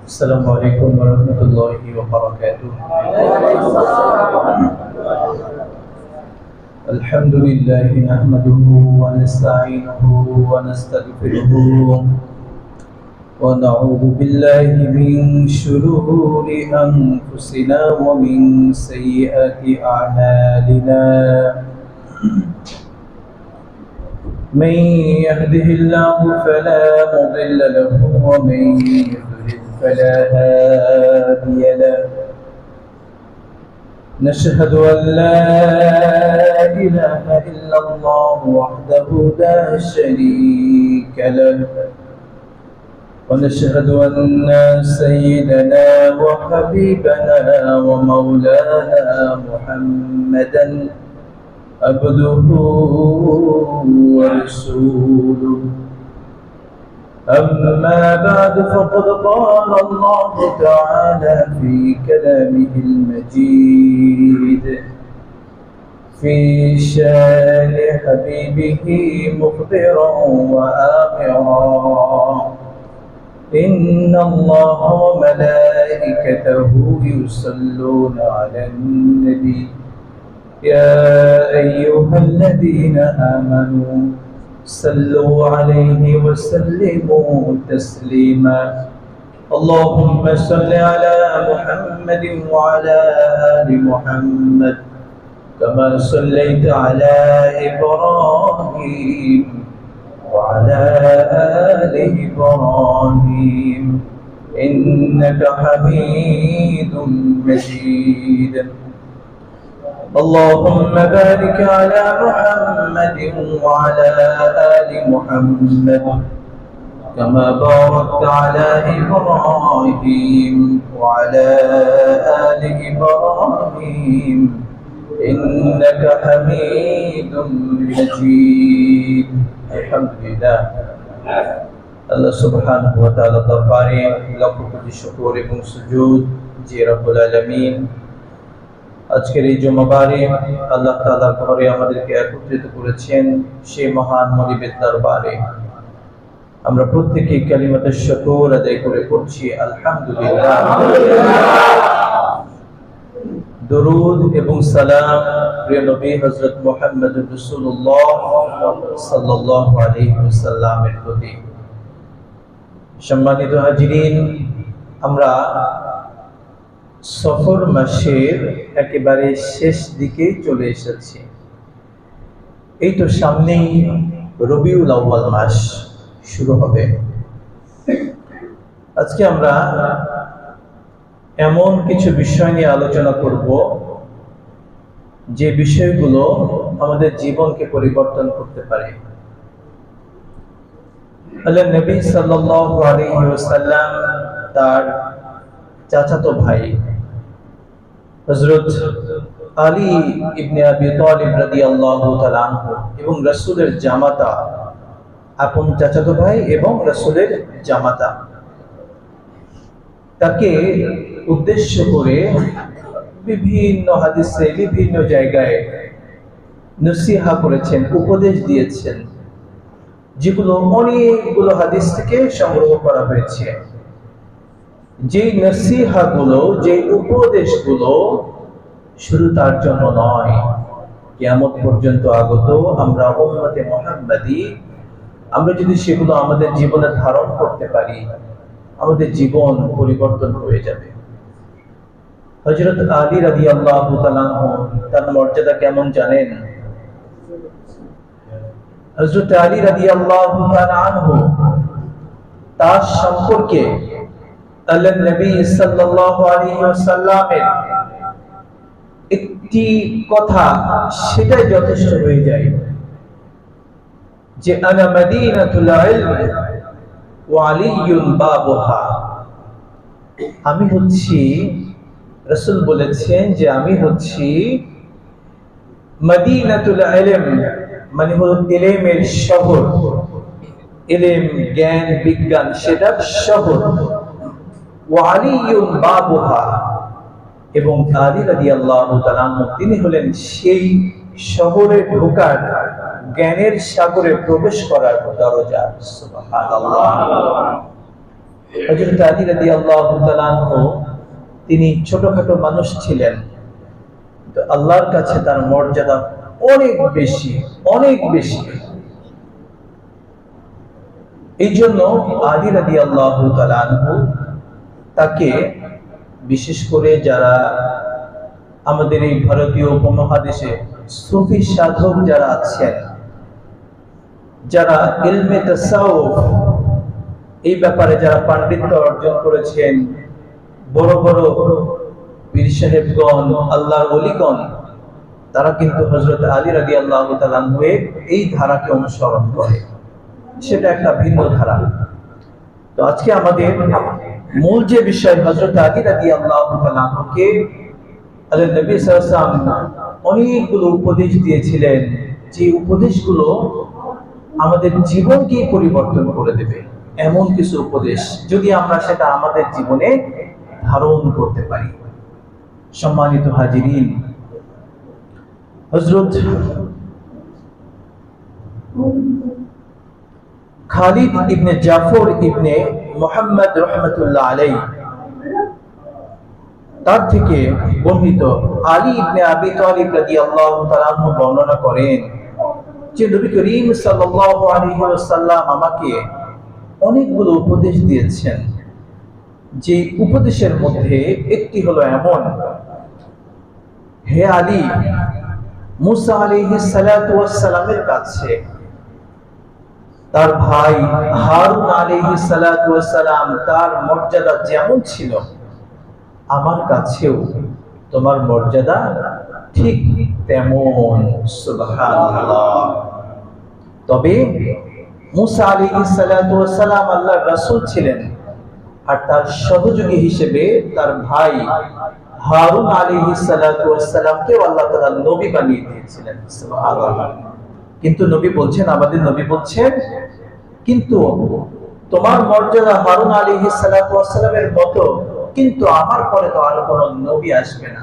السلام عليكم ورحمة الله وبركاته. الحمد لله نحمده ونستعينه ونستغفره ونعوذ بالله من شرور أنفسنا ومن سيئات أعمالنا. من يهده الله فلا مضل له ومن يضلل فلا هادي له. نشهد أن لا إله إلا الله وحده لا شريك له، ونشهد أن سيدنا وحبيبنا ومولانا محمدا عبده ورسوله. أما بعد فقد قال الله تعالى في كلامه المجيد في شان حبيبه مخبرا وآمرا: إن الله وملائكته يصلون على النبي يا أيها الذين آمنوا صلوا عليه وسلموا تسليما. اللهم صل على محمد وعلى آل محمد كما صليت على إبراهيم وعلى آل إبراهيم إنك حميد مجيد. اللهم بارك على محمد وعلى آل محمد كما باركت على إبراهيم وعلى آل إبراهيم إنك حميد مجيد. الحمد لله. আল্লাহ সুবহানাহু ওয়া তাআলা দরবারে লাখ কোটি শুকর এবং সুজুদ যে রব্বুল আলামিন আজকের এই জুমাবারে আল্লাহ তাআলা ঘরে আমাদেরকে একত্রিত করেছেন সেই মহান মনিবের দরবারে আমরা প্রত্যেকে কালিমাতুশ শুকর আদায় করে পড়ছি আলহামদুলিল্লাহ। দরুদ এবং সালাম প্রিয় নবী হযরত মুহাম্মদুর রাসূলুল্লাহ সাল্লাল্লাহু আলাইহি ওয়াসাল্লামের প্রতি। সম্মানিত হাজিরিন, আমরা সফর মাসের একেবারে শেষ দিকে চলে এসেছি। এই তো সামনেই রবিউল আউয়াল মাস শুরু হবে। আজকে আমরা এমন কিছু বিষয় নিয়ে আলোচনা করব যে বিষয়গুলো আমাদের জীবনকে পরিবর্তন করতে পারে। আল্লাহ নবী সাল্লাল্লাহু আলাইহি ওয়াসাল্লাম তার চাচাতো ভাই হযরত আলী ইবনে আবি তালিব রাদিয়াল্লাহু তাআলা আনহু এবং রাসূলের জামাতা, আপন চাচাতো ভাই এবং রাসূলের জামাতা, তাকে উদ্দেশ্য করে বিভিন্ন হাদিসে বিভিন্ন জায়গায় নসিহা করেছেন, উপদেশ দিয়েছেন, যেগুলো অনেকগুলো হাদিস থেকে সংগ্রহ করা হয়েছে। যে নসিহাগুলো, যে উপদেশগুলো শুধু তার জন্য নয়, কিয়ামত পর্যন্ত আগত আমরা উম্মতে মুহাম্মাদি, আমরা যদি সেগুলো আমাদের জীবনে ধারণ করতে পারি, আমাদের জীবন পরিবর্তন হয়ে যাবে। হযরত আলী রাদিয়াল্লাহু তাআলা আনহু, তার মর্যাদা কেমন জানেন? হযরত আলী রাদিয়াল্লাহু তাআলা আনহু, তার সম্পর্কে আল্লাহ নবী সাল্লাল্লাহু আলাইহি ওয়াসাল্লামের একটি কথা সেটাই যথেষ্ট হয়ে যায় যে আনা মদিনাতুল ইলম ওয়া আলিয়ুন বাবুহা। আমি হচ্ছি, রাসূল বলেছেন যে আমি হচ্ছি মদিনাতুল ইলম, মানে হলো ইলমের শহর, ইলম জ্ঞান বিজ্ঞান সেটার শহর। ওয়া আলিয়ুন বাবুহা, এবং আলী রাদিয়াল্লাহু তাআলা তিনি হলেন সেই শহরে ঢোকার জ্ঞানের সাগরে প্রবেশ করার দরজা। সুবহানাল্লাহ। হযরত আলী রাদিয়াল্লাহু তাআলা আনহু তিনি ছোটখাটো মানুষ ছিলেন, তো আল্লাহর কাছে তার মর্যাদা অনেক বেশি, অনেক বেশি। এই জন্য আলী রাদিয়াল্লাহু তাআলা আনহু তাকে, বিশেষ করে যারা আমাদের এই ভারতীয় উপমহাদেশে সুফি সাধক যারা আছেন, যারা ইলমে তাসাউফ এই ব্যাপারে যারা পাণ্ডিত্য অর্জন করেছেন, বড় বড় পীর সাহেবগণ, আল্লাহর ওলিগণ, তারা কিন্তু হযরত আলী রাদিয়াল্লাহু তাআলা আনহু এই ধারাকে অনুসরণ করে। সেটা একটা ভিন্ন ধারা। তো আজকে আমাদের মূল যে বিষয়, হযরত আলী রাদিয়াল্লাহু তাআলা আনহুকে আল্লাহর নবী সাল্লাল্লাহু আলাইহি ওয়াসাল্লাম অনেকগুলো উপদেশ দিয়েছিলেন, যে উপদেশগুলো আমাদের জীবনকে পরিবর্তন করে দেবে। এমন কিছু উপদেশ যদি আমরা সেটা আমাদের জীবনে ধারণ করতে পারি। সম্মানিত হাজিরিন, হযরত খালিদ ইবনে জাফর ইবনে মুহাম্মদ রাহমাতুল্লাহ আলাইহি তার থেকে বর্ণিত আলী ইবনে আবি তালিব রাদিয়াল্লাহু তাআলা আনহু বর্ণনা করেন যে নবী করিম সাল্লাল্লাহু আলাইহি ওয়াসাল্লাম আমাকে অনেকগুলো উপদেশ দিয়েছেন। যে উপদেশের মধ্যে একটি হলো এমন: হে আলী, মুসা আলাইহিস সালাতু ওয়াস সালামের কাছে তার ভাই হারুন আলাইহিস সালাতু ওয়াস সালাম তার মর্যাদা যেমন ছিল, আমার কাছেও তোমার মর্যাদা ঠিক তেমন। সুবহানাল্লাহ। তবে মুসা আলাইহিস সালাতু ওয়াস সালাম আল্লাহর রাসূল ছিলেন, আর তার সহযোগী হিসেবে তার ভাই হারুন আলাইহিস সালাতু ওয়াস সালামকে আল্লাহ তাআলা নবী বানিয়ে দিয়েছিলেন। সুবহানাল্লাহ। কিন্তু নবী বলছেন, আমাদের নবী বলছেন, কিন্তু তোমার মর্যাদা হারুন আলাইহিস সালাতু ওয়াস সালামের মতো, কিন্তু আমার পরে তো আর কোনো নবী আসবে না।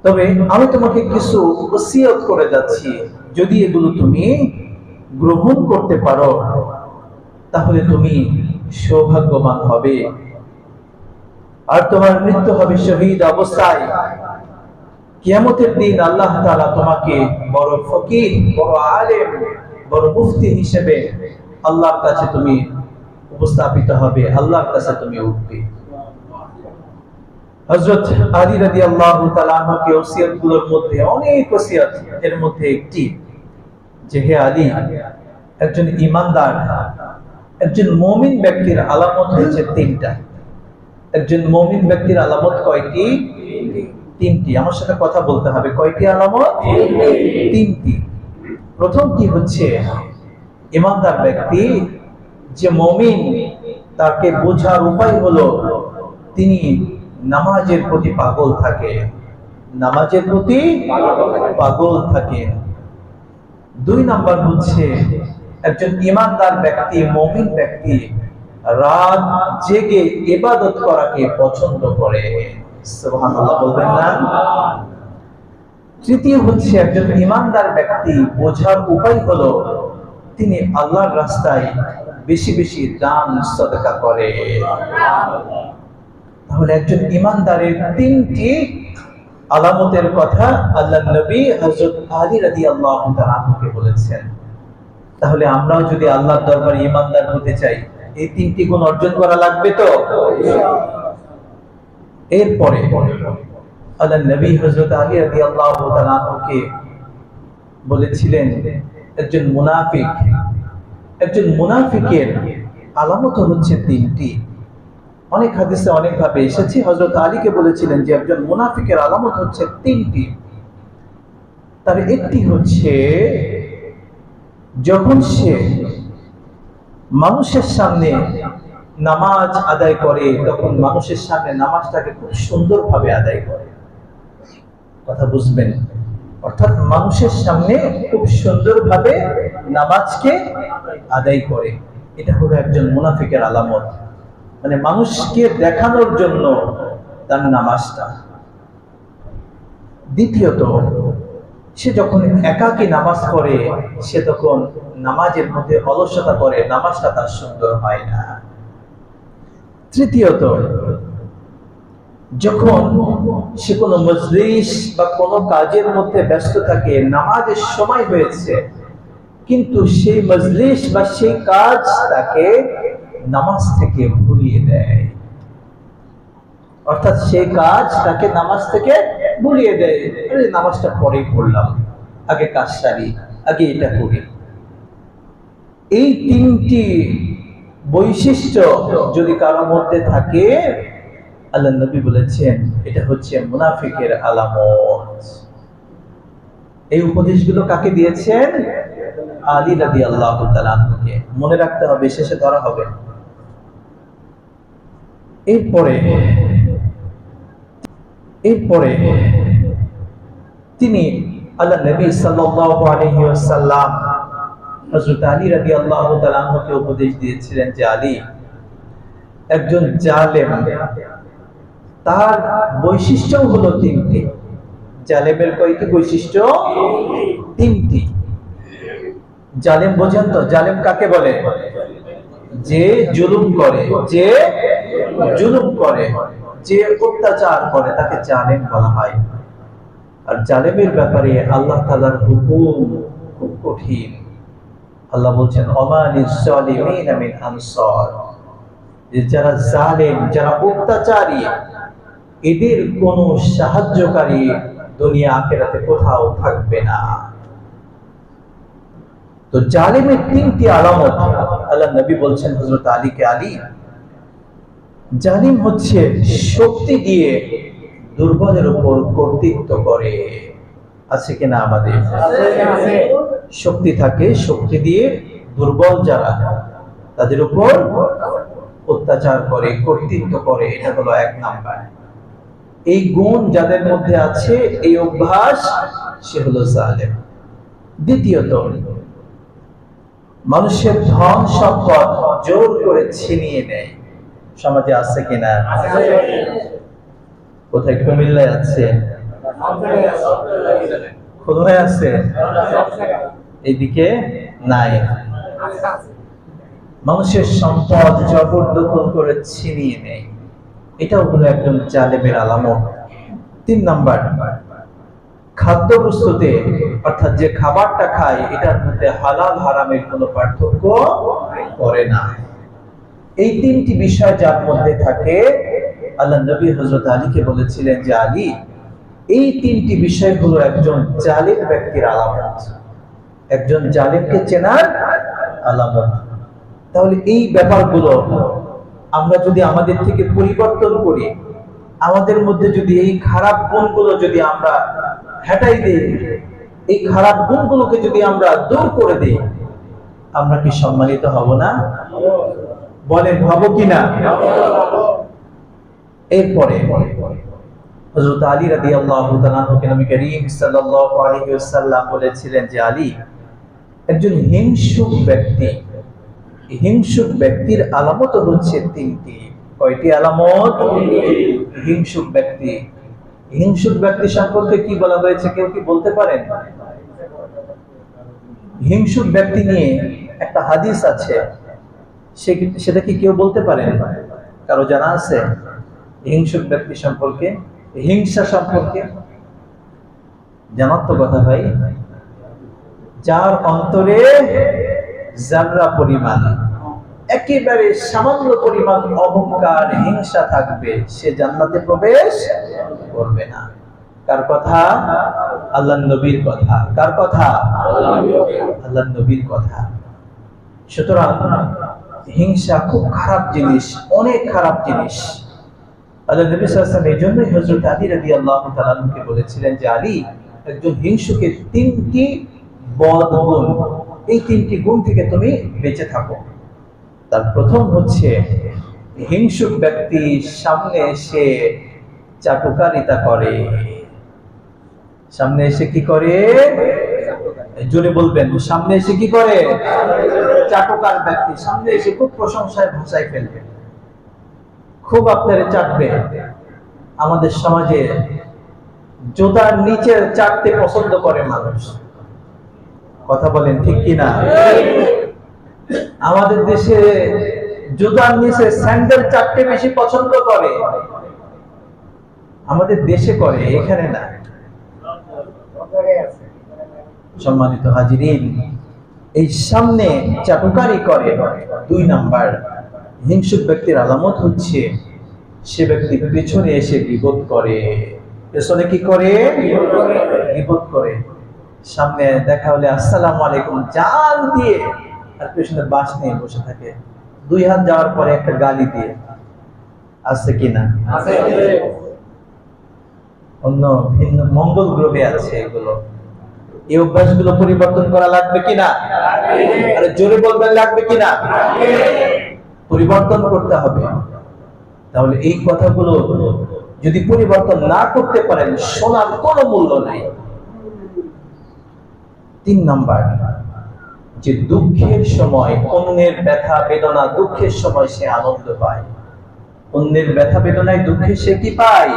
তবে আমি তোমাকে কিছু ওসিয়ত করে যাচ্ছি, যদি এগুলো তুমি গ্রহণ করতে পারো তাহলে তুমি সৌভাগ্যবান হবে, আর তোমার মৃত্যু হবে শহীদ অবস্থায়। কিয়ামতের দিন আল্লাহ তাআলা তোমাকে বড় ফকিহ, বড় আলেম, বড় মুফতি হিসেবে আল্লাহর কাছে তুমি উপস্থাপিত হবে, আল্লাহর কাছে তুমি উঠবে। হযরত আলী রাদিয়াল্লাহু তাআলা আনহুকে ওসিয়তগুলোর মধ্যে অনেক ওসিয়ত, এর মধ্যে একটি যে হে আলী, একজন ঈমানদার, একজন মুমিন ব্যক্তির আলামত হচ্ছে তিনটা। একজন মুমিন ব্যক্তির আলামত কয়টি? তিনটি। আমার সাথে কথা বলতে হবে। কয়টি আলামত? তিনটি। প্রথমটি হচ্ছে ঈমানদার ব্যক্তি যে মুমিন, তাকে বোঝার উপায় হলো তিনি নামাজের প্রতি পাগল থাকে, নামাজের প্রতি পাগল থাকে। দুই নাম্বার হচ্ছে একজন ঈমানদার ব্যক্তি, মুমিন ব্যক্তি রাত জেগে ইবাদত করাকে পছন্দ করে। সুবহানাল্লাহ বলবেন না? তৃতীয় হচ্ছে একজন ঈমানদার ব্যক্তি বোঝার উপায় হলো তিনি আল্লাহর রাস্তায় বেশি বেশি দান সদকা করে। তাহলে একজন ঈমানদারের তিনটি আলামতের কথা আল্লাহর নবী হযরত আলী রাদিয়াল্লাহু তাআলা আনহুকে বলেছেন। তাহলে আমরাও যদি আল্লাহর দরবারে ঈমানদার হতে চাই, এই তিনটি গুণ অর্জন করা লাগবে তো। এরপরে আল্লাহর নবী হযরত আলী রাদিয়াল্লাহু তাআলা আনহুকে বলেছিলেন একজন মুনাফিক, একজন মুনাফিকের আলামত হচ্ছে তিনটি। অনেক হাদিসে অনেক ভাবে এসেছে, হযরত আলীকে বলেছিলেন যে একজন মুনাফিকের আলামত হচ্ছে তিনটি। তার একটি হচ্ছে যখন সে মানুষের সামনে নামাজ আদায় করে, তখন মানুষের সামনে নামাজটাকে খুব সুন্দরভাবে আদায় করে। কথা বুঝবেন? অর্থাৎ মানুষের সামনে খুব সুন্দরভাবে নামাজকে আদায় করে। এটা হলো একজন মুনাফিকের আলামত, মানে মানুষকে দেখানোর জন্য তার নামাজটা। দ্বিতীয়ত সে যখন একাকী নামাজ পড়ে সে তখন নামাজের মধ্যে অলসতা করে, নামাজটা তার সুন্দর হয় না। তৃতীয়ত, যখন সে কোনো মজলিস বা কোনো কাজের মধ্যে ব্যস্ত থাকে, নামাজের সময় হয়েছে কিন্তু সেই মজলিস বা সেই কাজ তাকে নামাজ থেকে ভুলিয়ে দেয়, অর্থাৎ সেই কাজ তাকে নামাজ থেকে ভুলিয়ে দেয়। নামাজটা পরেই পড়লাম, আগে কাজ সারি, আগে এটা করি। এই তিনটি বৈশিষ্ট্য যদি কারোর মধ্যে থাকে, আল্লাহ নবী বলেছেন এটা হচ্ছে মুনাফিকের আলামত। এই উপদেশগুলো কাকে দিয়েছেন? আলী রাদিয়াল্লাহু তাআলা আনহুকে। মনে রাখতে হবে, শেষে ধরা হবে। এরপরে তিনি আল্লাহ নবী সাল্লাল্লাহু আলাইহি ওয়াসাল্লাম হযরত আলী রাদিয়াল্লাহু তাআলা আনহুকে উপদেশ দিয়েছিলেন যে আলী একজন জালেম, তার বৈশিষ্ট্য হলো তিনটি। জালেমের কয়টি বৈশিষ্ট্য? তিনটি। জালেম বোঝেন তো? জালেম কাকে বলে? যে জুলুম করে, যে জুলুম করে, যে অত্যাচার করে তাকে জালেম বলা হয়। আর জালেমের ব্যাপারে আল্লাহ তাআলার হুকুম খুব কঠিন। আল্লাহ বলছেন ওমালিস সালিমিনা মিন আনসার, যারা জালেম, যারা অত্যাচারী, এদের কোনো সাহায্যকারী দুনিয়া আখিরাতে কোথাও থাকবে না। তো জালেমের তিনটি আলামত আল্লাহ নবী বলছেন হযরত আলীকে, আলী জালিম হচ্ছে শক্তি দিয়ে দুর্বলের উপর কর্তৃত্ব করে। আছে কিনা আমাদের? শক্তি থাকে, শক্তি দিয়ে দুর্বল যারা তাদের উপর অত্যাচার করে, কর্তৃত্ব করে। এটা হলো এক নাম্বার। এই গুণ যাদের মধ্যে আছে, এই অভ্যাস, সে হলো জালেম। দ্বিতীয়ত, মানুষের ধন সম্পদ জোর করে ছিনিয়ে নেয়। সমাজে আছে কিনা? কোথায়? কুমিল্লায় আছে, খুলনায় আছে, এইদিকে নাই। মানুষের সম্পদ জবরদখল করে ছিনিয়ে নেয়, এটাও হলো একজন জালেমের আলামত। 3 নাম্বার, খাদ্য বস্তুতে, অর্থাৎ যে খাবারটা খায় এটার মধ্যে হালাল হারামের কোনো পার্থক্য করে না। এই তিনটি বিষয় যার মধ্যে থাকে, আল্লাহ নবী হযরত আলীকে বলেছিলেন যে আলী এই তিনটি বিষয় হলো একজন জালিম ব্যক্তির আলামত, একজন জালিমকে চেনার আলামত। তাহলে এই ব্যাপারগুলো আমরা যদি আমাদের থেকে পরিবর্তন করি, আমাদের মধ্যে যদি এই খারাপ গুণগুলো যদি আমরা হটাই দিই, এই খারাপ গুণগুলোকে যদি আমরা দূর করে দিই, আমরা কি সম্মানিত হব না? বলেন, হব কিনা? এরপরে হযরত আলী রাদিয়াল্লাহু তাআলা আনহুকে নবী করিম সাল্লাল্লাহু আলাইহি ওয়াসাল্লাম বলেছিলেন যে আলী একজন হিংসুক ব্যক্তি। হিংসুক ব্যক্তির আলামত হচ্ছে তিনটি। কয়টি আলামত? হিংসুক ব্যক্তি। হিংসুক ব্যক্তি সম্পর্কে কি বলা হয়েছে কেউ কি বলতে পারেন? হিংসুক ব্যক্তি নিয়ে একটা হাদিস আছে, সেটা কি কেউ বলতে পারেন? কারো জানা আছে হিংসুক ব্যক্তি সম্পর্কে, হিংসা সম্পর্কে? জানার তো কথা ভাই। যার অন্তরে জাররা পরিমাণ, একেবারে সামান্য পরিমাণ অহংকার, হিংসা থাকবে, সে জান্নাতে প্রবেশ করবে না। কার কথা? আল্লাহর নবীর কথা। কার কথা? আল্লাহর নবীর কথা। সুতরাং হিংসা খুব খারাপ জিনিস, অনেক খারাপ জিনিস। আল্লাহ নবী সাল্লাল্লাহু আলাইহি ওয়াসাল্লাম এই জন্যই হযরত আলী রাদিয়াল্লাহু তাআলা আনহুকে বলেছিলেন যে আলী একজন হিংসুকের তিনটি বদ গুণ, এই তিনটি গুণ থেকে তুমি বেঁচে থাকো। তার প্রথম হচ্ছে হিংসুক ব্যক্তি সামনে এসে চাটুকারিতা করে। সামনে এসে কি করে? জোরে বলবেন, সামনে এসে কি করে? চাটুকার ব্যক্তি সামনে এসে খুব প্রশংসায় ভাষায় ফেলবে, খুব আপনারে চাটবে। আমাদের সমাজে জুতার নিচে চাটতে পছন্দ করে মানুষ। কথা বলেন ঠিক কিনা? আমাদের দেশে জুতার নিচে স্যান্ডেল চাটতে বেশি পছন্দ করে, আমাদের দেশে করে, এখানে না। সম্মানিত হাজিরিন, এই সামনে চাটুকারি করে 2 নাম্বার হিংসুক ব্যক্তির আলামত হচ্ছে সে ব্যক্তি পেছনে এসে গীবত করে। পেছনে কি করে? গীবত করে। সামনে দেখা হলে আসসালামু আলাইকুম জান দিয়ে, আর পেছনে বাস নিয়ে বসে থাকে, 2 হাত যাওয়ার পরে একটা গালি দিয়ে। আছে কিনা? আছে। অন্য ভিন্ন মঙ্গল গ্রহে আছে এগুলো। এই অভ্যাসগুলো পরিবর্তন করা লাগবে কিনা? আরে জোরে বলবেন, লাগবে কিনা? পরিবর্তন করতে হবে। তাহলে এই কথাগুলো যদি পরিবর্তন না করতে পারেন, শোনার কোনো মূল্য নাই। 3 নাম্বার, যে দুঃখের সময় অন্যের ব্যথা বেদনা, দুঃখের সময় সে আনন্দ পায়। অন্যের ব্যথা বেদনায় দুঃখে সে কি পায়?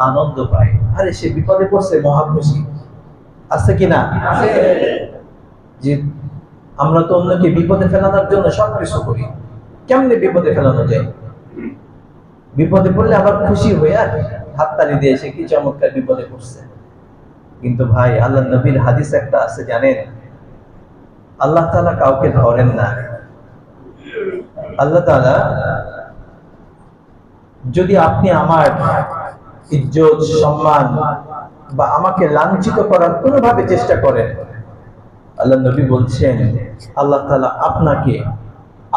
আনন্দ পায়। আরে সে বিপদে পড়ছে, মহা খুশি। আছে কিনা? যে আমরা তো অন্যকে বিপদে ফেলানোর জন্য সবকিছু করি। কেমনে বিপদে ফেলানো যায়? বিপদে পড়লে আবার খুশি হয়ে আর হাততালি দিয়ে সে কি চমৎকার বিপদে পড়ছে। কিন্তু ভাই, আল্লাহ নবীর হাদিস একটা আছে জানেন, আল্লাহ তাআলা কাউকে ধরেন না। আল্লাহ তাআলা যদি আপনি আমার ইজ্জত সম্মান বা আমাকে লাঞ্ছিত করার কোনোভাবে চেষ্টা করেন, আল্লাহ নবী বলছেন আল্লাহ তাআলা আপনাকে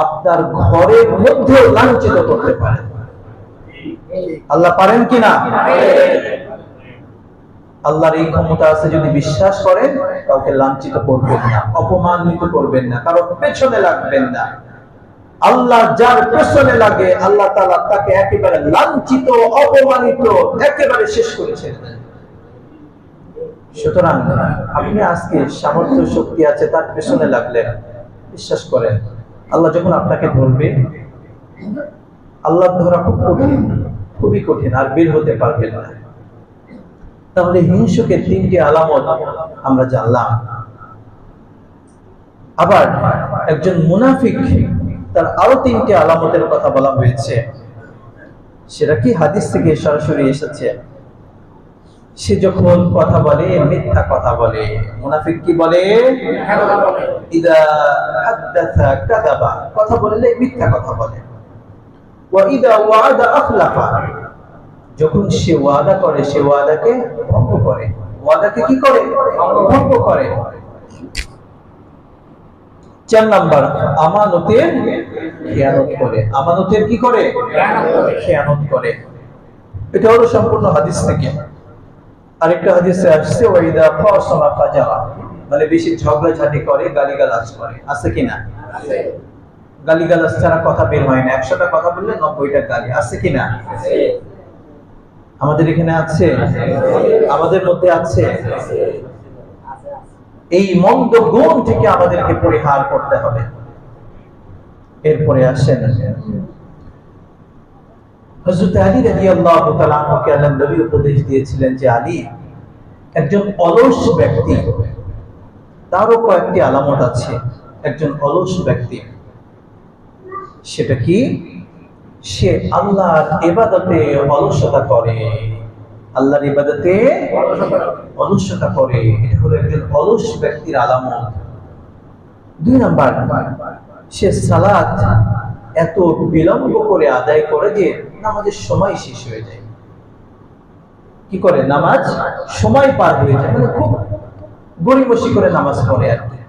আপনার ঘরের মধ্যে লাঞ্ছিত করতে পারেন। আল্লাহ পারেন কিনা? আল্লাহর এই ক্ষমতা আছে। যদি বিশ্বাস করেন, কাউকে লাঞ্ছিত করবেন না, অপমানিত করবেন না, কারো পেছনে লাগবেন না। আল্লাহ যার পেছনে লাগে আল্লাহ তাআলা তাকে একেবারে লাঞ্ছিত অপমানিত একেবারে শেষ করেছেন। সুতরাং আপনি আজকে সামর্থ্য শক্তি আছে, তার পেছনে লাগলেন, বিশ্বাস করেন আল্লাহ যখন আপনাকে ধরবে, আল্লাহ ধরা খুব কঠিন, খুবই কঠিন, আর বের হতে পারবেন না। তাহলে হিংসুকের 3টি আলামত আমরা জানলাম। আবার একজন মুনাফিক, তার আরো 3টি আলামতের কথা বলা হয়েছে। সেটা কি হাদিস থেকে সরাসরি এসেছে। সে যখন কথা বলে, মিথ্যা কথা বলে। মুনাফিক কি বলে? ইদা হাদাসা কাযাবা, কথা বললে মিথ্যা কথা বলে। ওয়া ইদা ওয়াদা আখলাফা, যখন সে ওয়াদা করে সে ওয়াদাকে ভঙ্গ করে। ওয়াদাকে কি করে? ভঙ্গ করে। 4 নাম্বার, আমানতের খেয়ানত করে। আমানতের কি করে? খেয়ানত করে। এটা হলো সম্পূর্ণ হাদিস থেকে। আরেকটা হাদিসে আসছে ওয়াইদা ফাসামা ফাজারা, মানে বেশি ঝগড়াঝাটি করে, গালিগালাজ করে। আছে কিনা? আছে। গালিগালাজ ছাড়া কথা বের হয় না। 100টা কথা বললে 90টা গালি। আছে কিনা? আছে। আমাদের এখানে আছে, আমাদের মধ্যে আছে। এই মন্দ গুণ থেকে আমাদেরকে পরিহার করতে হবে। এরপরে আসেন হযরত আলী রাদিয়াল্লাহু তাআলা আনহুকে আল্লাহ নবী উপদেশ দিয়েছিলেন যে আলী একজন অলস ব্যক্তি, তারও কয়েকটি আলামত আছে। একজন অলস ব্যক্তি, সেটা কি? সে আল্লাহর ইবাদতে অলসতা করে। আল্লাহর ইবাদতে অলসতা করে, এটা হলো একজন অলস ব্যক্তির আলামত। 2 নাম্বার, সে সালাত এত বিলম্ব করে আদায় করে যে নামাজের সময় শেষ হয়ে যায়। কি করে? নামাজ সময় পার হয়ে যায়, মানে খুব গড়িমসি করে নামাজ পড়ে আর কি।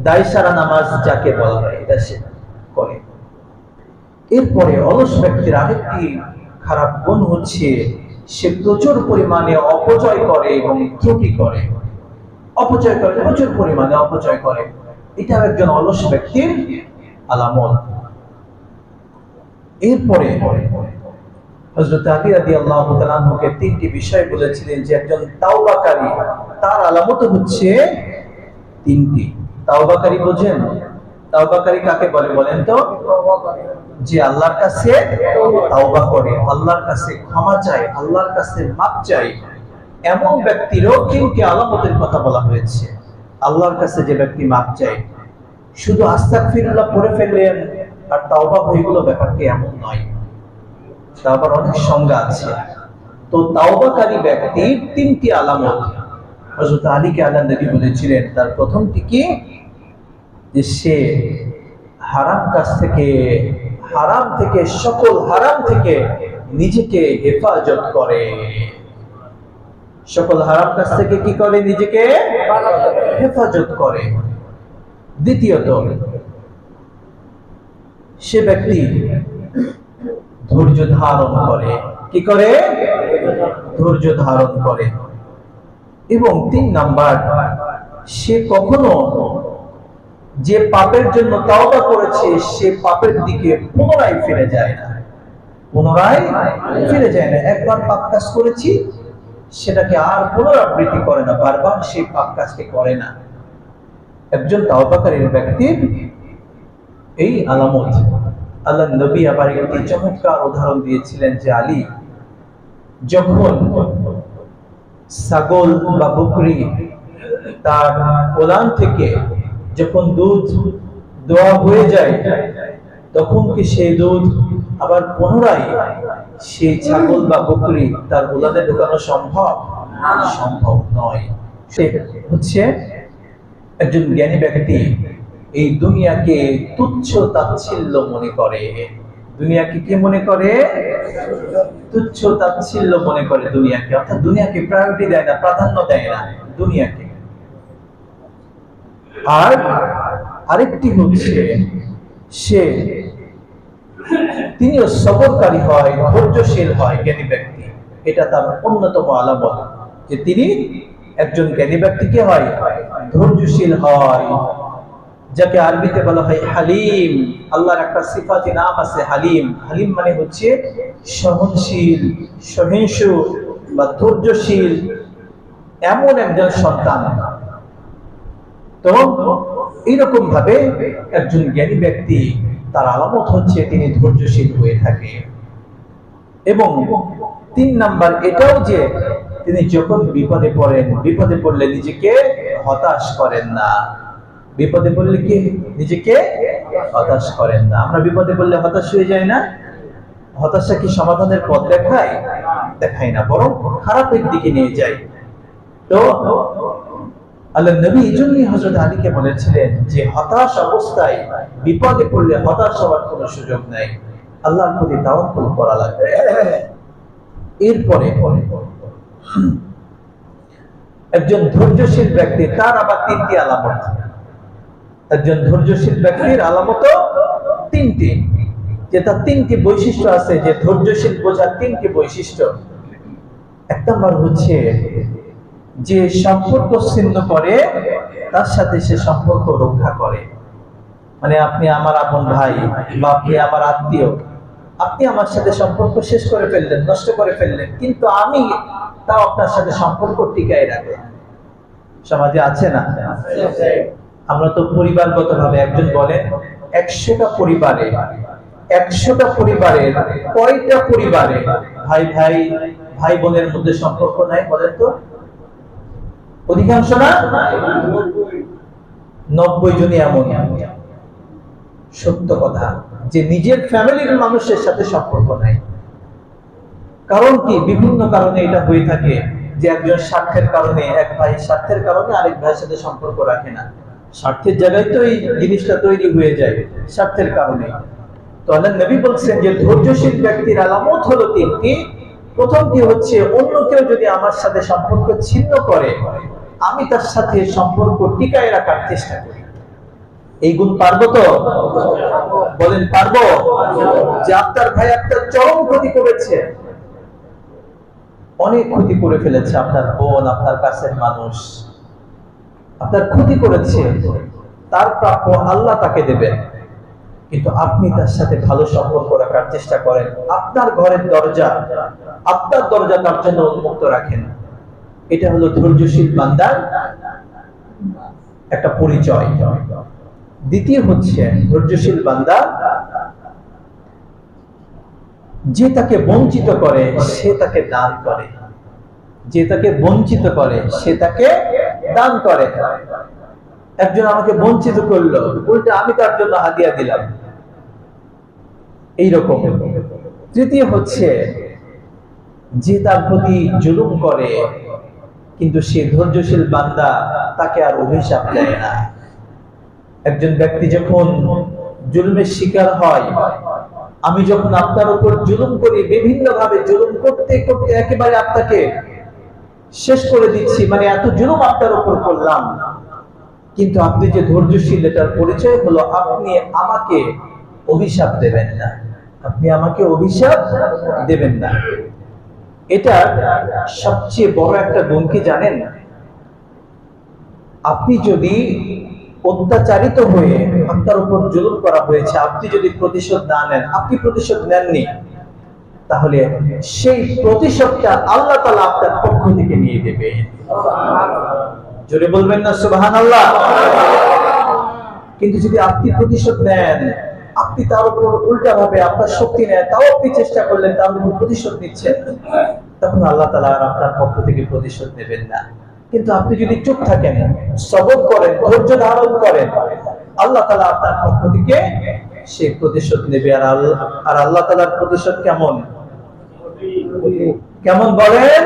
দায় সারা নামাজ যাকে বলা হয়, এটা সে করে। এরপরে অলস ব্যক্তির আরেকটি খারাপ গুণ হচ্ছে সে প্রচুর পরিমাণে অপচয় করে এবং ত্রুটি করে। অপচয় করে, প্রচুর পরিমাণে অপচয় করে। এটা একজন অলস ব্যক্তির আলামত। এরপরে হযরত আলী রাদিয়াল্লাহু তাআলা আনহুকে 3টি বিষয় বলেছিলেন যে একজন তাওবাকারী, তার আলামত হচ্ছে 3টি। তাওবাকারী বোঝেন? তাওবাকারী কাকে বলে বলেন তো? যে আল্লাহর কাছে তাওবা করে, আল্লাহর কাছে ক্ষমা চায়, আল্লাহর কাছে মাপ চায়। এমন ব্যক্তিরও তিনটি আলামতের কথা বলা হয়েছে। আল্লাহর কাছে যে ব্যক্তি মাপ চায়, শুধু আস্তাগফিরুল্লাহ পড়ে ফেললেন আর তাওবা হয়ে গেল, ব্যাপারটি এমন নয়। তাওবার অনেক সংজ্ঞা আছে। তো তাওবাকারী ব্যক্তির তিনটি আলামত হযরত আলীকে আল্লাহ নবী বলেছিলেন। তার প্রথমটি কি, যে সে হারাম কাজ থেকে, সকল হারাম থেকে নিজেকে হেফাজত করে। সকল হারাম কাজ থেকে কি করে? নিজেকে হেফাজত করে। দ্বিতীয়ত, সে ব্যক্তি ধৈর্য ধারণ করে। কি করে? ধৈর্য ধারণ করে। এবং 3 নাম্বার, সে কখনো যে পাপের জন্য তাওবা করেছে সে পাপের দিকে পুনরায় ফিরে যায় না। একবার পাপ কাজ করেছি, সেটাকে আর পুনরাবৃত্তি করে না, বারবার সেই পাপ কাজকে করে না। একজন তাওবাকারী ব্যক্তির এই আলামত। আল্লাহ নবী আবার একটি চমৎকার উদাহরণ দিয়েছিলেন যে আলী যখন ছাগল বা বকরি তার ওলান থেকে যখন দুধ দোয়া হয়ে যায়, তখন কি সেই দুধ আবার পুনরায় সেই ছাগল বা বকরি তার ওলানে ঢোকানো সম্ভব? সম্ভব নয়। সে হচ্ছে একজন জ্ঞানী ব্যক্তি এই দুনিয়াকে তুচ্ছ তাচ্ছিল্য মনে করে। দুনিয়াকে কি মনে করে? তুচ্ছ তাচ্ছিল্য মনে করে দুনিয়াকে, অর্থাৎ দুনিয়াকে প্রায়োরিটি দেয় না, প্রাধান্য দেয় না দুনিয়াকে। আর আরেকটি হচ্ছে তিনিও সবরকারী হয়, ধৈর্যশীল হয় জ্ঞানী ব্যক্তি। এটা তার অন্যতম আলামত যে তিনি একজন জ্ঞানী ব্যক্তি কি হয়? ধৈর্যশীল হয়, যাকে আরবিতে বলা হয় হালিম। আল্লাহর একটা সিফাতি নাম আছে হালিম। হালিম মানে হচ্ছে সহনশীল, সহিষ্ণু বা ধৈর্যশীল, এমন একজন সন্তান। তো এইরকম ভাবে একজন জ্ঞানী ব্যক্তি, তার আলামত হচ্ছে তিনি ধৈর্যশীল হয়ে থাকে। এবং 3 নাম্বার এটাও যে তিনি যখন বিপদে পড়েন, বিপদে পড়লে নিজেকে হতাশ করেন না। বিপদে পড়লে কি নিজেকে হতাশ করেন না? আমরা বিপদে পড়লে হতাশ হয়ে যাই না? হতাশা কি সমাধানের পথ দেখায়? দেখায় না, বরং খারাপের দিকে নিয়ে যায়। তো আল্লাহ নবী এইজন্যই হযরত আলীকে বলেছিলেন যে হতাশ অবস্থায় বিপদে পড়লে হতাশ হওয়ার কোনো সুযোগ নাই, আল্লাহর প্রতি তাওয়াক্কুল করা লাগবে। এরপরে একজন ধৈর্যশীল ব্যক্তি, তার আবার 3টি আলামত। একজন ধৈর্যশীল ব্যক্তির আলামত 3টি, যে তার 3টি বৈশিষ্ট্য আছে, যে ধৈর্যশীল বোঝার 3টি বৈশিষ্ট্য। 1 নম্বর হচ্ছে যে সম্পর্ক ছিন্ন করে তার সাথে সে সম্পর্ক রক্ষা করে। মানে আপনি আমার আপন ভাই বা আপনি আমার আত্মীয়, আপনি আমার সাথে সম্পর্ক শেষ করে ফেললেন, নষ্ট করে ফেললেন, কিন্তু আমি তাও আপনার সাথে সম্পর্ক টিকায় রাখলাম। সমাজে আছে না? আমরা তো পরিবারগত ভাবে, একজন বলেন 100টা পরিবারের কয়টা পরিবারে ভাই বোনের মধ্যে সম্পর্ক নাই? বলেন তো। অধিকাংশ না? 90 জনই এমন। সত্য কথা যে নিজের ফ্যামিলির মানুষের সাথে সম্পর্ক নাই। কারণ কি? বিভিন্ন কারণে এটা হয়ে থাকে যে একজন স্বার্থের কারণে, এক ভাই স্বার্থের কারণে আরেক ভাইয়ের সাথে সম্পর্ক রাখে না। স্বার্থের জায়গায় তো এই জিনিসটা তৈরি হয়ে যায়, স্বার্থের কারণে। তো আল্লাহ নবী বলছেন যে ধৈর্যশীল ব্যক্তির আলামত হলো 3টি। প্রথমটি হচ্ছে অন্য কেউ যদি আমার সাথে সম্পর্ক ছিন্ন করে, আমি তার সাথে সম্পর্ক টিকায় রাখার চেষ্টা করি। এই গুণ পারবো তো? বলেন পারবো? যে আপনার ভাই আপনার চরম ক্ষতি করেছে, অনেক ক্ষতি করে ফেলেছে, আপনার বোন, আপনার কাছের মানুষ আপনার ক্ষতি করেছে, তার প্রাপ্য আল্লাহ তাকে দেবেন, কিন্তু আপনি তার সাথে ভালো সম্পর্ক রাখার চেষ্টা করেন। আপনার ঘরের দরজা, আপনার দরজা তার জন্য উন্মুক্ত রাখেন। এটা হলো ধৈর্যশীল বান্দার একটা পরিচয়। দ্বিতীয় হচ্ছে ধৈর্যশীল বান্দা যে তাকে বঞ্চিত করে সে তাকে দান করে। যে তাকে বঞ্চিত করে সে তাকে দান করে। একজন আমাকে বঞ্চিত করলো, উল্টা আমি তার জন্য হাদিয়া দিলাম, এইরকম। তৃতীয় হচ্ছে যে তার প্রতি জুলুম করে কিন্তু সে ধৈর্যশীল বান্দা, তাকে আর অভিশাপ দেয় না। একজন ব্যক্তি যখন জুলুমের শিকার হয়, আমি যখন আপনার উপর জুলুম করি, বিভিন্ন ভাবে জুলুম করতে করতে একেবারে আপনাকে শেষ করে দিচ্ছি, মানে এত জুলুম আপনার উপর করলাম, কিন্তু আপনি যে ধৈর্যশীল, এটার পরিচয় হলো আপনি আমাকে অভিশাপ দেবেন না, আপনি আমাকে অভিশাপ দেবেন না। এটা সবচেয়ে বড় একটা গুণ কি জানেন? আপনি যদি অত্যাচারিত হয়ে আপনার উপর জুলুম করা হয়েছে, আপনি যদি প্রতিশোধ না নেন, আপনি প্রতিশোধ নেননি, তাহলে সেই প্রতিশোধটা আল্লাহ তাআলা আপনার পক্ষ থেকে নিয়ে দেবে। জোরে বলবেন না সুবহানাল্লাহ? কিন্তু যদি আপনি প্রতিশোধ নেন, আপনি তার উপর উল্টা ভাবে আপনার শক্তি নেন, তাও আপনি চেষ্টা করলেন, তার উপর প্রতিশোধ নিচ্ছেন, তখন আল্লাহ তাআলা আর আপনার পক্ষ থেকে প্রতিশোধ নেবেন না। কিন্তু আপনি যদি চুপ থাকেন, সবর করেন, ধৈর্য ধারণ করেন, আল্লাহ তাআলা আপনার পক্ষ থেকে সে প্রতিশোধ নেবে। আর আল্লাহ তাআলার প্রতিশোধ কেমন কেমন বলেন?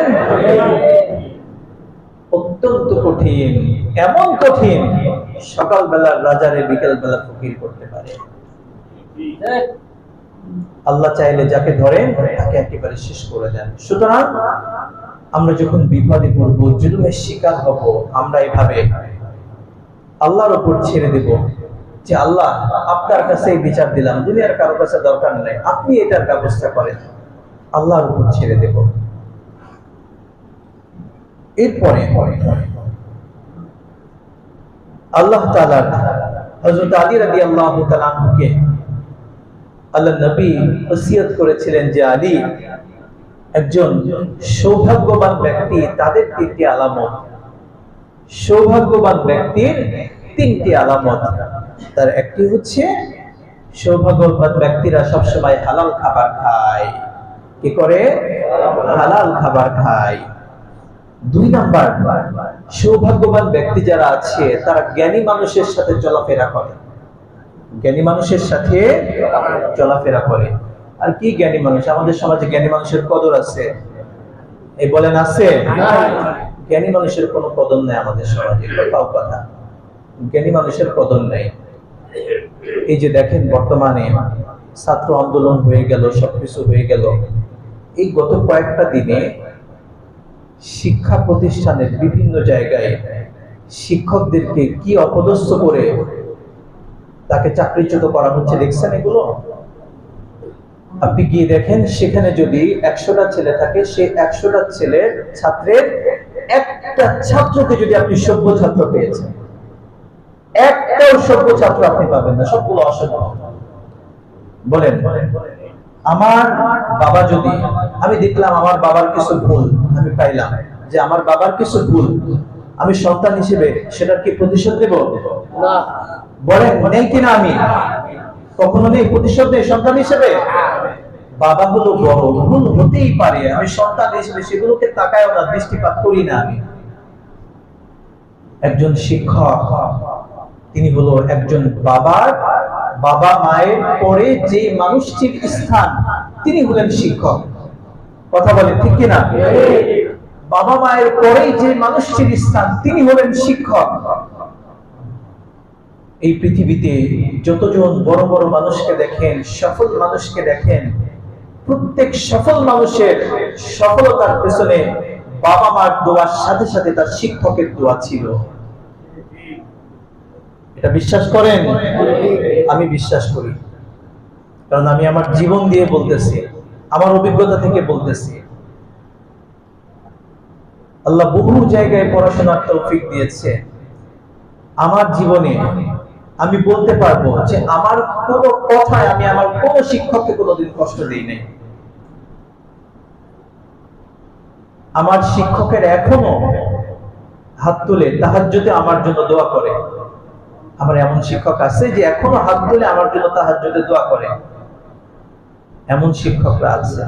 অত্যন্ত কঠিন, এমন কঠিন সকালবেলার রাজারে বিকেল বেলা ফকির করতে পারে। আল্লাহ চাইলে যাকে ধরেন তাকে একেবারে শেষ করে দেন। সুতরাং আমরা যখন বিপদে পড়ব, জুলুমের শিকার হব, আমরা এভাবে আল্লাহর উপর ছেড়ে দেব যে আল্লাহ আপনার কাছে বিচার দিলাম, দুনিয়ার কারো কাছে দরকার নেই, আপনি এটার ব্যবস্থা করেন, আল্লাহর উপর ছেড়ে দেব। এরপরে আল্লাহ তাআলা হযরত আলী রাদিয়াল্লাহু তাআলা আনহুকে আল্লাহ নবী ওসিয়ত করেছিলেন যে আলী একজন সৌভাগ্যবান ব্যক্তি, তাদের তিনটি আলামত। সৌভাগ্যবান ব্যক্তির তিনটি আলামত। তার একটি হচ্ছে সৌভাগ্যবান ব্যক্তিরা সবসময় হালাল খাবার খায়। কি করে? হালাল খাবার খায়। দুই নাম্বার, সৌভাগ্যবান ব্যক্তি যারা আছে তারা জ্ঞানী মানুষের সাথে চলাফেরা করে। জ্ঞানী মানুষের সাথে চলাফেরা করে। আর কি জ্ঞানী মানুষ? আমাদের সমাজে জ্ঞানী মানুষের কদর আছে? এই বলেন আছে? জ্ঞানী মানুষের কোনো কদর নেই আমাদের সমাজে, কোথাও কথা। জ্ঞানী মানুষের কদর নেই। এই যে দেখেন বর্তমানে ছাত্র আন্দোলন হয়ে গেল, সবকিছু হয়ে গেল, এই গত কয়েকটা দিনে শিক্ষা প্রতিষ্ঠানের বিভিন্ন জায়গায় শিক্ষকদেরকে কি অপদস্থ করে তাকে চাকরিচ্যুত করা হচ্ছে, দেখছেন এগুলো? আপনি গিয়ে দেখেন, সেখানে যদি 100টা ছেলে থাকে, সেই 100টা ছেলের ছাত্রের একটা ছাত্রকে যদি আপনি সভ্য ছাত্র পেয়েছেন, একটাও সভ্য ছাত্র আপনি পাবেন না, সবগুলো অসভ্য। বলেন, আমার বাবা যদি, আমি দেখলাম আমার বাবার কিছু ভুল, আমি পাইলাম যে আমার বাবার কিছু ভুল, আমি সন্তান হিসেবে সেটার কি প্রতিশোধ দেব? না। বলেন, নেই কিনা? আমি কখনো নেই, প্রতিশোধ নেই সন্তান হিসেবে। বাবা হলো বড়, ভুল হতেই পারে, আমি সন্তান হিসেবে সেগুলোকে তাকায়ও না, দৃষ্টিপাত করি না। আমি একজন শিক্ষক, তিনি হলো একজন বাবা মায়ের পরে যে মানুষটির স্থান, তিনি হলেন শিক্ষক। কথা বলেন ঠিক কিনা? বাবা মায়ের পরে যে মানুষটির স্থান, তিনি হলেন শিক্ষক। এই পৃথিবীতে যতজন বড় বড় মানুষকে দেখেন, সফল মানুষকে দেখেন, প্রত্যেক সফল মানুষের সফলতার পেছনে বাবা মার দোয়ার সাথে সাথে তার শিক্ষকের দোয়া ছিল। এটা বিশ্বাস করেন? আমি বিশ্বাস করি, কারণ আমি আমার জীবন দিয়ে বলতেছি, আমার অভিজ্ঞতা থেকে বলতেছি। আল্লাহ বহু জায়গায় পড়াশোনার তৌফিক দিয়েছে। আমার জীবনে আমি বলতে পারবো যে আমার কোনো কথায় আমি আমার কোনো শিক্ষককে কোনোদিন কষ্ট দিই নাই। আমার শিক্ষকের এখনো হাত তুলে তাহাজ্জুদে আমার জন্য দোয়া করে। আমার এমন শিক্ষক আছে যে এখনো হাত তুলে আমার জন্য তাহাজ্জুদে দোয়া করে, এমন শিক্ষকরা আছে।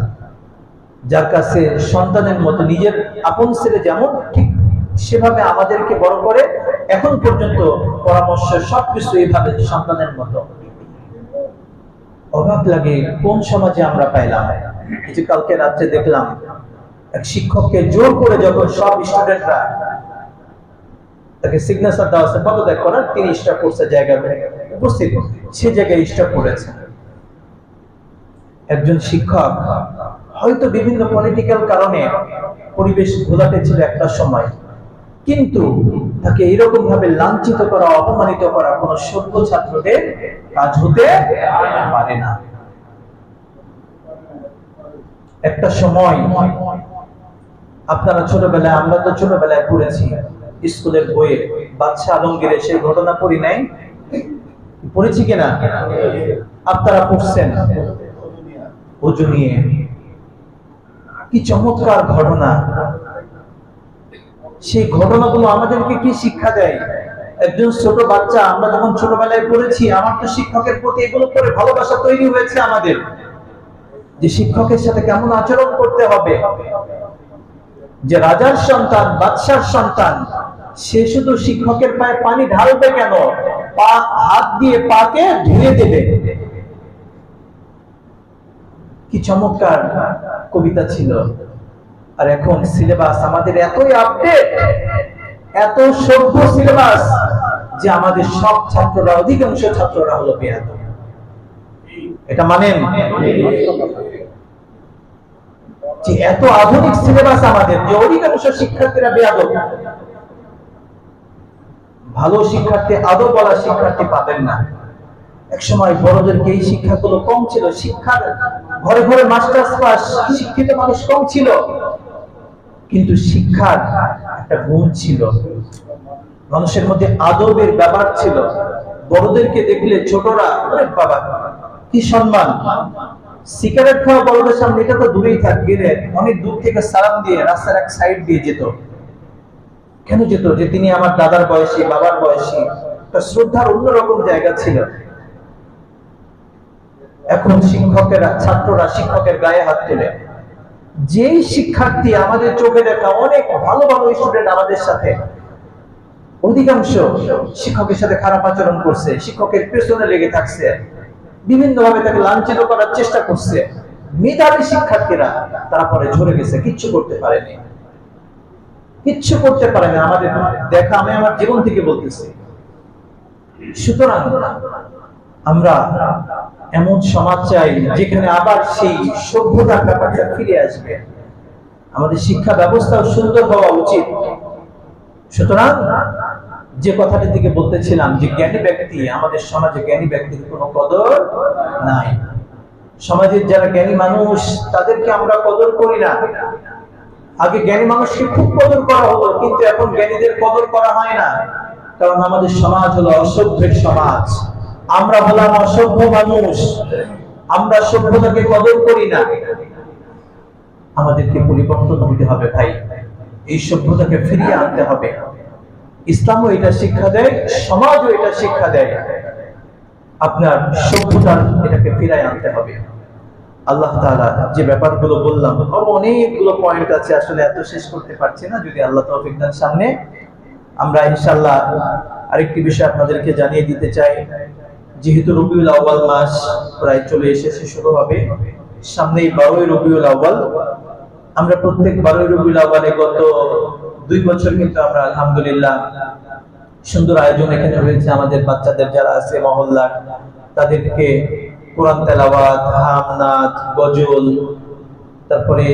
যার কাছে সন্তানের মতো, নিজের আপন ছেলে যেমন ঠিক সেভাবে আমাদেরকে বড় করে, এখন পর্যন্ত পরামর্শ সবকিছু এইভাবে সন্তানের মতো। অবাক লাগে কোন সমাজে আমরা পাইলাম। এই যে কালকে রাত্রে দেখলাম এক শিক্ষককে জোর করে যখন সব স্টুডেন্টরা তাকে সিগনেচার দেওয়া আছে পদত্যাগ করার, তিনি স্টপ করছে জায়গা উপস্থিত, সে জায়গায় স্টপ করেছে। একজন শিক্ষক হয়তো বিভিন্ন পলিটিক্যাল কারণে পরিবেশ ঘোলাটে ছিল একটা সময়, কিন্তু তাকে এরকম ভাবে লাঞ্ছিত করা, অপমানিত করা কোন সভ্য ছাত্রদের কাজ হতে পারে না। একটা সময় আপনারা ছোটবেলায়, আমরা তো ছোটবেলায় পড়েছি স্কুলের বইয়ে, বাদশা আলমগীরের সেই ঘটনা পড়ি নাই? পড়েছি কিনা? আপনারা পড়ছেন ওজু নিয়ে। কি চমৎকার ঘটনা! সেই ঘটনাগুলো আমাদেরকে কি শিক্ষা দেয়? একজন ছোট বাচ্চা, আমরা যখন ছোটবেলায় পড়েছি, আমার তো শিক্ষকের প্রতি এগুলো করে ভালোবাসা তৈরি হয়েছে আমাদের, যে শিক্ষকের সাথে কেমন আচরণ করতে হবে। যে রাজার সন্তান, বাদশার সন্তান, সে শুধু শিক্ষকের পায়ে পানি ঢালবে কেন? হাত দিয়ে পাকে ধুয়ে দেবে। কি চমৎকার কবিতা ছিল! আর এখন সিলেবাস আমাদের এতই আপডেট, এত সভ্য সিলেবাস, যে আমাদের সব ছাত্ররা, অধিকাংশ ছাত্ররা হলো বেয়াদব। এটা মানেন? যে এত আধুনিক সিলেবাস আমাদের, যে অধিকাংশ শিক্ষার্থীরা বেয়াদব। ভালো শিক্ষার্থী, আদব বলা শিক্ষার্থী পাবেন না। এক সময় বড়দেরকে এই শিক্ষাগুলো কম ছিল, শিক্ষার ঘরে ঘরে মাস্টার্স পাস শিক্ষিত মানুষ কম ছিল, কিন্তু শিক্ষার একটা গুণ ছিল, মানুষের মধ্যে আদবের ব্যাপার ছিল। বড়দেরকে দেখলে ছোটরা, আরে বাবা কি সম্মান! সিগারেট খাওয়া বড়দের সামনে, এটা তো দূরেই থাকবে, অনেক দূর থেকে সালাম দিয়ে রাস্তার এক সাইড দিয়ে যেত। কেন যেত? যে তিনি আমার দাদার বয়সী, বাবার বয়সী। শ্রদ্ধার অন্যরকম জায়গা ছিল। এখন শিক্ষকেরা, ছাত্ররা শিক্ষকের গায়ে হাত তোলে। যেই শিক্ষার্থী আমাদের চোখে দেখা অনেক ভালো ভালো স্টুডেন্ট আমাদের সাথে, অধিকাংশ শিক্ষকের সাথে খারাপ আচরণ করছে, শিক্ষকের পেছনে লেগে থাকছে, বিভিন্ন ভাবে তাকে লাঞ্ছিত করার চেষ্টা করছে। মেধাবী শিক্ষার্থীরা তারা পরে ঝরে গেছে, কিচ্ছু করতে পারেনি, কিচ্ছু করতে পারেনি। আমাদের দেখা, আমি আমার জীবন থেকে বলতেছি। সুতরাং আমরা এমন সমাজ চাই যেখানে আবার সেই সভ্যতার ব্যাপারটা ফিরে আসবে। আমাদের শিক্ষা ব্যবস্থাও সুন্দর হওয়া উচিত। সুতরাং যে কথাটির দিকে বলতেছিলাম, যে জ্ঞানী ব্যক্তি, আমাদের সমাজে জ্ঞানী ব্যক্তির কোনো কদর নাই। সমাজের যারা জ্ঞানী মানুষ, তাদেরকে আমরা কদর করি না। আগে জ্ঞানী মানুষকে খুব কদর করা হতো, কিন্তু এখন জ্ঞানীদের কদর করা হয় না। কারণ আমাদের সমাজ হলো অসভ্যের সমাজ, আমরা হলাম অসভ্য মানুষ, আমরা সভ্যতাকে কদর করি না। আমাদেরকে পরিবর্তন হতে হবে ভাই, এই সভ্যতাকে ফিরিয়ে আনতে হবে। ইসলামও এটা শিক্ষা দেয়, সমাজও এটা শিক্ষা দেয়। আপনার সভ্যতার এটাকে ফিরিয়ে আনতে হবে। আল্লাহ তাআলা যে ব্যাপারগুলো বললাম, আরো অনেকগুলো পয়েন্ট আছে, আসলে এত শেষ করতে পারছি না। যদি আল্লাহ তৌফিক দেন, সামনে আমরা ইনশাআল্লাহ আরেকটি বিষয় আপনাদেরকে জানিয়ে দিতে চাই। যেহেতু রবিউল আউয়াল মাস প্রায় চলে এসেছে, শুরু হবে সামনেই 12ই রবিউল আউয়াল। আমরা প্রত্যেক 12ই রবিউল আউয়ালে গত 2 বছর কিন্তু আমরা আলহামদুলিল্লাহ সুন্দর আয়োজন এখানে হয়েছে। আমাদের বাচ্চাদের যারা আছে মহল্লা, তাদেরকে কোরআন তেলাওয়াত, হামনাত, গজল, তারপরে